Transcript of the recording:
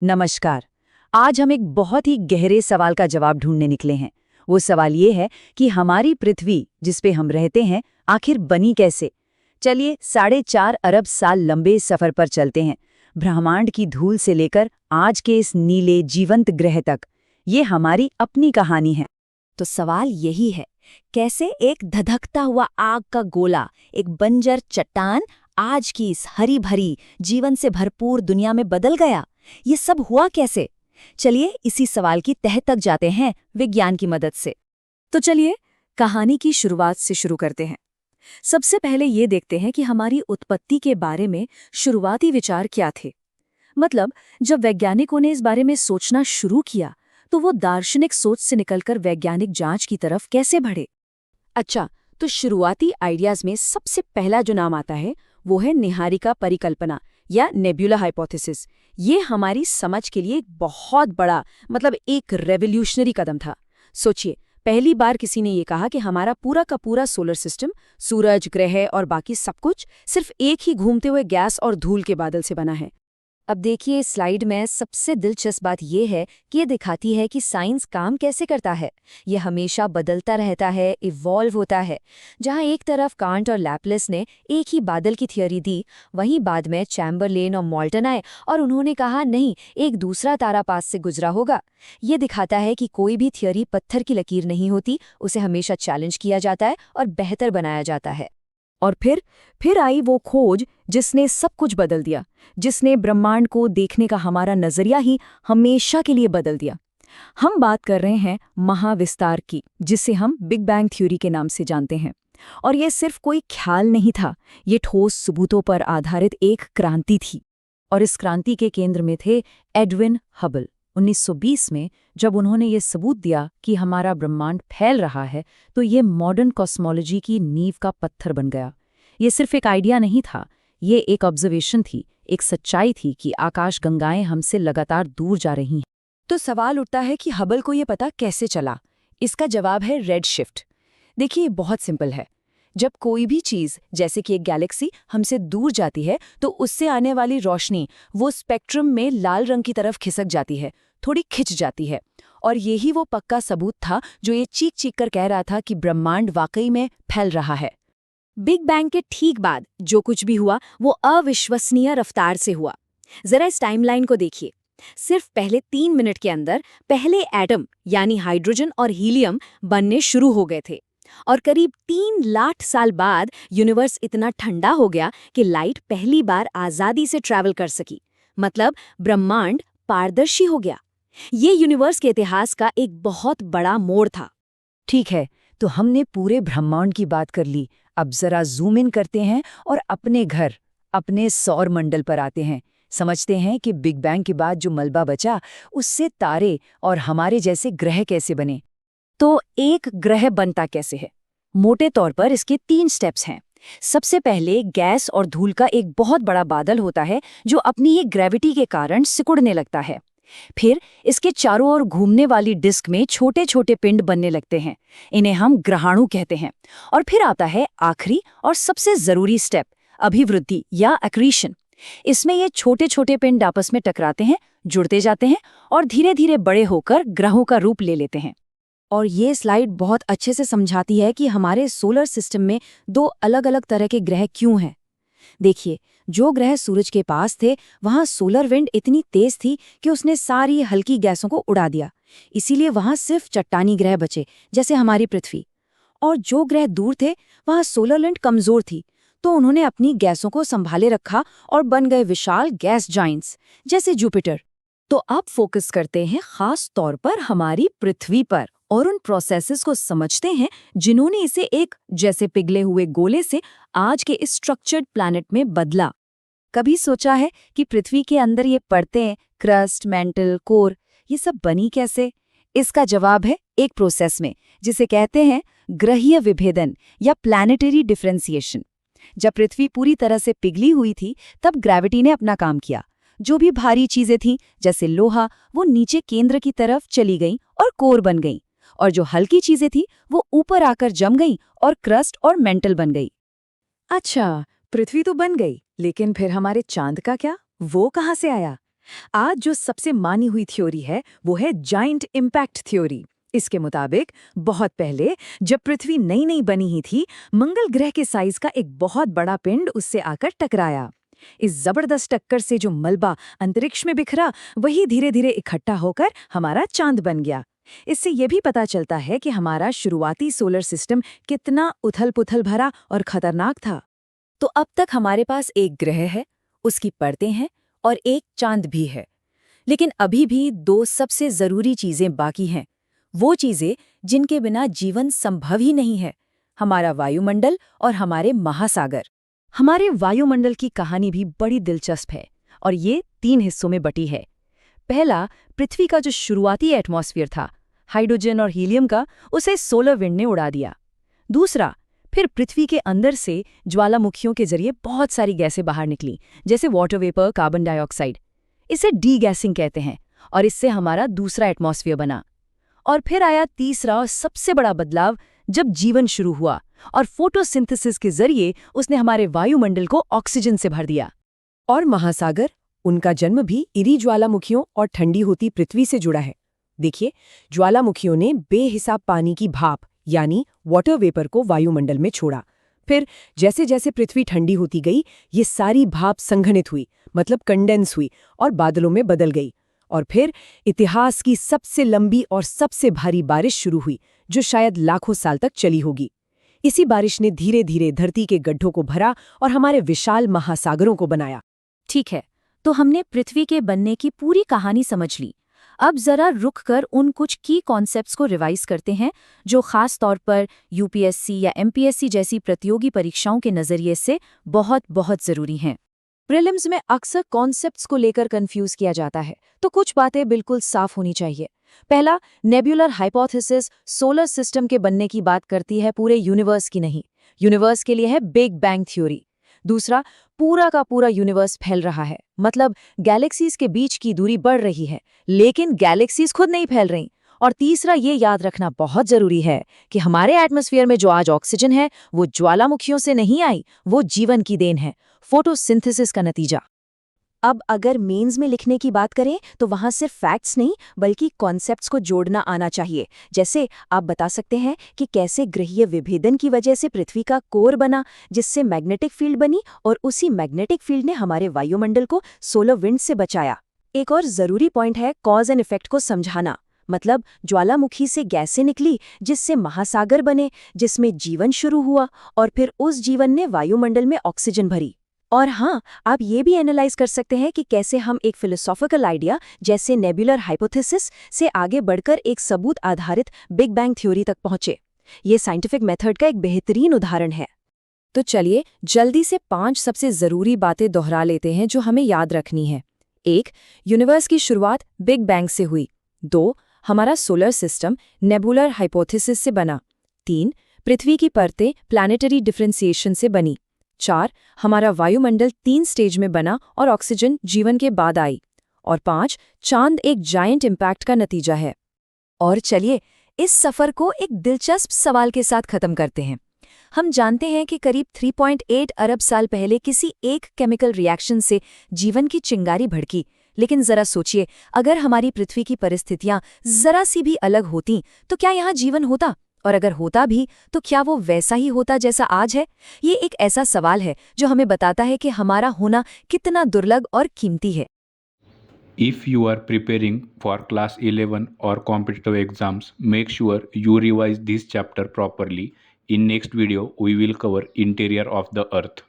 नमस्कार। आज हम एक बहुत ही गहरे सवाल का जवाब ढूंढने निकले हैं। वो सवाल ये है कि हमारी पृथ्वी जिस पे हम रहते हैं आखिर बनी कैसे। चलिए 4.5 अरब साल लंबे इस सफर पर चलते हैं, ब्रह्मांड की धूल से लेकर आज के इस नीले जीवंत ग्रह तक। ये हमारी अपनी कहानी है। तो सवाल यही है, कैसे एक धधकता हुआ आग का गोला, एक बंजर चट्टान आज की इस हरी भरी जीवन से भरपूर दुनिया में बदल गया। ये सब हुआ कैसे? चलिए इसी सवाल की तह तक जाते हैं विज्ञान की मदद से। तो चलिए कहानी की शुरुआत से शुरू करते हैं। सबसे पहले ये देखते हैं कि हमारी उत्पत्ति के बारे में शुरुआती विचार क्या थे। मतलब जब वैज्ञानिकों ने इस बारे में सोचना शुरू किया तो वो दार्शनिक सोच से निकलकर वैज्ञानिक जांच की तरफ कैसे बढ़े। अच्छा, तो शुरुआती आइडियाज में सबसे पहला जो नाम आता है वो है निहारिका परिकल्पना या नेब्यूला हाइपोथेसिस। ये हमारी समझ के लिए एक बहुत बड़ा एक रेवोल्यूशनरी कदम था। सोचिए, पहली बार किसी ने ये कहा कि हमारा पूरा का पूरा सोलर सिस्टम, सूरज, ग्रह और बाकी सब कुछ सिर्फ एक ही घूमते हुए गैस और धूल के बादल से बना है। अब देखिए स्लाइड में सबसे दिलचस्प बात यह है कि ये दिखाती है कि साइंस काम कैसे करता है। ये हमेशा बदलता रहता है, इवॉल्व होता है। जहाँ एक तरफ कांट और लैपलेस ने एक ही बादल की थियोरी दी, वहीं बाद में चैम्बरलेन और मॉल्टन आए और उन्होंने कहा नहीं, एक दूसरा तारा पास से गुजरा होगा। ये दिखाता है कि कोई भी थियोरी पत्थर की लकीर नहीं होती, उसे हमेशा चैलेंज किया जाता है और बेहतर बनाया जाता है। और फिर आई वो खोज जिसने सब कुछ बदल दिया, जिसने ब्रह्मांड को देखने का हमारा नजरिया ही हमेशा के लिए बदल दिया। हम बात कर रहे हैं महाविस्तार की, जिसे हम बिग बैंग थ्योरी के नाम से जानते हैं। और यह सिर्फ कोई ख्याल नहीं था, ये ठोस सबूतों पर आधारित एक क्रांति थी। और इस क्रांति के केंद्र में थे एडविन हबल। 1920 में जब उन्होंने ये सबूत दिया कि हमारा ब्रह्मांड फैल रहा है, तो ये मॉडर्न कॉस्मोलॉजी की नींव का पत्थर बन गया। ये सिर्फ एक आइडिया नहीं था, ये एक ऑब्जर्वेशन थी, एक सच्चाई थी कि आकाश गंगाएं हमसे लगातार दूर जा रही हैं। तो सवाल उठता है कि हबल को ये पता कैसे चला? इसका जवाब है रेड शिफ्ट। देखिए, बहुत सिंपल है। जब कोई भी चीज, जैसे कि एक गैलेक्सी, हमसे दूर जाती है तो उससे आने वाली रोशनी वो स्पेक्ट्रम में लाल रंग की तरफ खिसक जाती है, थोड़ी खिंच जाती है। और यही वो पक्का सबूत था जो ये चीख चीख कर कह रहा था कि ब्रह्मांड वाकई में फैल रहा है। बिग बैंग के ठीक बाद जो कुछ भी हुआ वो अविश्वसनीय रफ्तार से हुआ। जरा इस टाइमलाइन को देखिए। सिर्फ पहले 3 मिनट के अंदर पहले एटम यानी हाइड्रोजन और हीलियम बनने शुरू हो गए थे। और करीब 3 लाख साल बाद यूनिवर्स इतना ठंडा हो गया कि लाइट पहली बार आजादी से ट्रैवल कर सकी। मतलब ब्रह्मांड पारदर्शी हो गया। ये यूनिवर्स के इतिहास का एक बहुत बड़ा मोड़ था। ठीक है, तो हमने पूरे ब्रह्मांड की बात कर ली। अब जरा जूम इन करते हैं और अपने घर, अपने सौर मंडल पर आते हैं। समझते हैं कि बिग बैंग के बाद जो मलबा बचा, उससे तारे और हमारे जैसे ग्रह कैसे बने। तो एक ग्रह बनता कैसे है? मोटे तौर पर इसके 3 स्टेप्स हैं। सबसे पहले गैस और धूल का एक बहुत बड़ा बादल होता है जो अपनी ही ग्रेविटी के कारण सिकुड़ने लगता है। फिर इसके चारों ओर घूमने वाली डिस्क में छोटे छोटे पिंड बनने लगते हैं, इन्हें हम ग्रहाणु कहते हैं। और फिर आता है आखिरी और सबसे जरूरी स्टेप, अभिवृद्धि या एक्रीशन। इसमें ये छोटे छोटे पिंड आपस में टकराते हैं, जुड़ते जाते हैं और धीरे धीरे बड़े होकर ग्रहों का रूप ले लेते हैं। और ये स्लाइड बहुत अच्छे से समझाती है कि हमारे सोलर सिस्टम में 2 अलग अलग तरह के ग्रह क्यों हैं। देखिए, जो ग्रह सूरज के पास थे वहां सोलर विंड इतनी तेज थी कि उसने सारी हल्की गैसों को उड़ा दिया। इसीलिए वहां सिर्फ चट्टानी ग्रह बचे, जैसे हमारी पृथ्वी। और जो ग्रह दूर थे वहां सोलर विंड कमजोर थी, तो उन्होंने अपनी गैसों को संभाले रखा और बन गए विशाल गैस जाइंट्स, जैसे जुपिटर। तो अब फोकस करते हैं खास तौर पर हमारी पृथ्वी पर और उन प्रोसेसेस को समझते हैं जिन्होंने इसे एक जैसे पिघले हुए गोले से आज के इस स्ट्रक्चर्ड प्लैनेट में बदला। कभी सोचा है कि पृथ्वी के अंदर ये परतें, क्रस्ट, मेंटल, कोर, ये सब बनी कैसे? इसका जवाब है एक प्रोसेस में, जिसे कहते हैं ग्रहीय विभेदन या प्लैनेटरी डिफरेंशिएशन। जब पृथ्वी पूरी तरह से पिघली हुई थी तब ग्रेविटी ने अपना काम किया। जो भी भारी चीजें थीं जैसे लोहा, वो नीचे केंद्र की तरफ चली गईं और कोर बन गईं। और जो हल्की चीजें थीं वो ऊपर आकर जम गईं और क्रस्ट और मेंटल बन गई। अच्छा, पृथ्वी तो बन गई, लेकिन फिर हमारे चांद का क्या? वो कहाँ से आया? आज जो सबसे मानी हुई थ्योरी है वो है जाइंट इम्पैक्ट थ्योरी। इसके मुताबिक बहुत पहले जब पृथ्वी नई नई बनी ही थी, मंगल ग्रह के साइज का एक बहुत बड़ा पिंड उससे आकर टकराया। इस जबरदस्त टक्कर से जो मलबा अंतरिक्ष में बिखरा, वही धीरे धीरे इकट्ठा होकर हमारा चांद बन गया। इससे ये भी पता चलता है कि हमारा शुरुआती सोलर सिस्टम कितना उथल-पुथल भरा और खतरनाक था। तो अब तक हमारे पास एक ग्रह है, उसकी परतें हैं और एक चांद भी है। लेकिन अभी भी दो सबसे जरूरी चीजें बाकी हैं, वो चीजें जिनके बिना जीवन संभव ही नहीं है, हमारा वायुमंडल और हमारे महासागर। हमारे वायुमंडल की कहानी भी बड़ी दिलचस्प है और ये 3 हिस्सों में बटी है। पहला, पृथ्वी का जो शुरुआती एटमॉस्फेयर था, हाइड्रोजन और हीलियम का, उसे सोलर विंड ने उड़ा दिया। दूसरा, फिर पृथ्वी के अंदर से ज्वालामुखियों के जरिए बहुत सारी गैसें बाहर निकली, जैसे वाटर वेपर, कार्बन डाइऑक्साइड। इसे डी-गैसिंग कहते हैं और इससे हमारा दूसरा एटमॉस्फेयर बना। और फिर आया तीसरा और सबसे बड़ा बदलाव, जब जीवन शुरू हुआ और फोटोसिंथेसिस के जरिए उसने हमारे वायुमंडल को ऑक्सीजन से भर दिया। और महासागर, उनका जन्म भी इरी ज्वालामुखियों और ठंडी होती पृथ्वी से जुड़ा है। देखिए, ज्वालामुखियों ने बेहिसाब पानी की भाप यानी वाटर वेपर को वायुमंडल में छोड़ा। फिर जैसे जैसे पृथ्वी ठंडी होती गई, ये सारी भाप संघनित हुई, मतलब कंडेंस हुई और बादलों में बदल गई। और फिर इतिहास की सबसे लंबी और सबसे भारी बारिश शुरू हुई, जो शायद लाखों साल तक चली होगी। इसी बारिश ने धीरे धीरे धरती के गड्ढों को भरा और हमारे विशाल महासागरों को बनाया। ठीक है, तो हमने पृथ्वी के बनने की पूरी कहानी समझ ली। अब जरा रुककर उन कुछ की कॉन्सेप्ट्स को रिवाइज करते हैं जो खास तौर पर यूपीएससी या एमपीएससी जैसी प्रतियोगी परीक्षाओं के नजरिए से बहुत बहुत जरूरी हैं। प्रीलिम्स में अक्सर कॉन्सेप्ट्स को लेकर कंफ्यूज किया जाता है, तो कुछ बातें बिल्कुल साफ होनी चाहिए। पहला, नेब्यूलर हाइपोथेसिस सोलर सिस्टम के बनने की बात करती है, पूरे यूनिवर्स की नहीं। यूनिवर्स के लिए है बिग बैंग थ्योरी। दूसरा, पूरा का पूरा यूनिवर्स फैल रहा है, मतलब गैलेक्सीज के बीच की दूरी बढ़ रही है, लेकिन गैलेक्सीज खुद नहीं फैल रही। और तीसरा, ये याद रखना बहुत जरूरी है कि हमारे एटमॉस्फेयर में जो आज ऑक्सीजन है, वो ज्वालामुखियों से नहीं आई, वो जीवन की देन है, फोटोसिंथेसिस का नतीजा। अब अगर मेंस में लिखने की बात करें तो वहां सिर्फ फैक्ट्स नहीं बल्कि कॉन्सेप्ट्स को जोड़ना आना चाहिए। जैसे आप बता सकते हैं कि कैसे ग्रहीय विभेदन की वजह से पृथ्वी का कोर बना, जिससे मैग्नेटिक फील्ड बनी और उसी मैग्नेटिक फील्ड ने हमारे वायुमंडल को सोलर विंड से बचाया। एक और जरूरी पॉइंट है कॉज एंड इफेक्ट को समझाना, मतलब ज्वालामुखी से गैसें निकली जिससे महासागर बने, जिसमें जीवन शुरू हुआ और फिर उस जीवन ने वायुमंडल में ऑक्सीजन भरी। और हाँ, आप ये भी एनालाइज कर सकते हैं कि कैसे हम एक फिलोसॉफिकल आइडिया जैसे नेब्यूलर हाइपोथेसिस से आगे बढ़कर एक सबूत आधारित बिग बैंग थ्योरी तक पहुंचे। ये साइंटिफिक मेथड का एक बेहतरीन उदाहरण है। तो चलिए जल्दी से 5 सबसे जरूरी बातें दोहरा लेते हैं जो हमें याद रखनी है। 1. यूनिवर्स की शुरुआत बिग बैंग से हुई। 2. हमारा सोलर सिस्टम नेबुलर हाइपोथेसिस से बना। 3. पृथ्वी की परतें प्लैनेटरी डिफरेंशिएशन से बनी। 4. हमारा वायुमंडल 3 स्टेज में बना और ऑक्सीजन जीवन के बाद आई। और 5. चांद एक जायंट इम्पैक्ट का नतीजा है। और चलिए इस सफर को एक दिलचस्प सवाल के साथ खत्म करते हैं। हम जानते हैं कि करीब 3.8 अरब साल पहले किसी एक केमिकल रिएक्शन से जीवन की चिंगारी भड़की। लेकिन जरा सोचिए, अगर हमारी पृथ्वी की परिस्थितियां जरा सी भी अलग होतीं तो क्या यहाँ जीवन होता? और अगर होता भी तो क्या वो वैसा ही होता जैसा आज है? ये एक ऐसा सवाल है जो हमें बताता है कि हमारा होना कितना दुर्लभ और कीमती है। If you are preparing for class 11 or competitive exams, make sure you revise this chapter properly. In next video, we will cover interior of the earth.